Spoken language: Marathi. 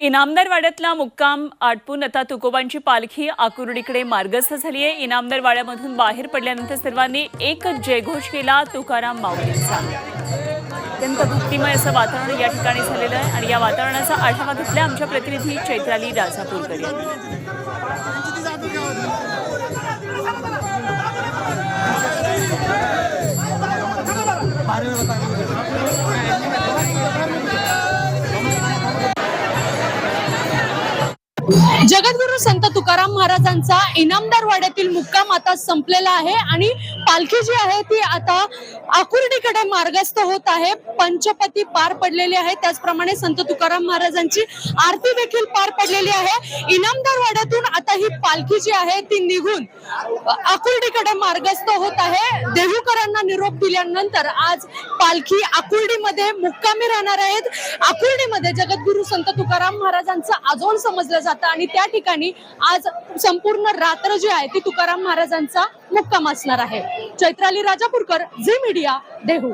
इनामदार वाड्यातला मुक्काम आटपून आता तुकोबांची पालखी आकुर्डीकडे मार्गस्थ झाली आहे। इनामदार वाड्यामधून बाहेर पडल्यानंतर सर्वांनी एकच जयघोष केला, तुकाराम माऊलींचा। अत्यंत भक्तिमय असं वातावरण या ठिकाणी झालेलं आहे आणि या वातावरणाचा आढावा घेतला आमच्या प्रतिनिधी चैत्राली राजापूरकर यांनी। जगद्गुरू संत तुकाराम महाराजांचा इनामदार वाड्यातील मुक्काम आता संपलेला आहे आणि पालखी जी आहे ती आता आकुर्डीकडे मार्गस्थ होत आहे। पंचपती पार पडलेली आहे, त्याचप्रमाणे संत तुकाराम महाराजांची आरती देखील पार पडलेली आहे। इनामदार वाड्यातून आता ही पालखी जी आहे ती निघून आकुर्डीकडे मार्गस्थ होत आहे। देहूकरांना निरोप दिल्यानंतर आज पालखी आकुर्डीमध्ये मुक्कामी राहणार आहेत। आकुर्डीमध्ये जगद्गुरू संत तुकाराम महाराजांचं आजोळ समजलं जातं आणि त्या ठिकाणी आज संपूर्ण रात्र जी आहे ती तुकाराम महाराजांचा मुक्काम असणार आहे। चैत्राली राजापूरकर, झी मीडिया, देहू।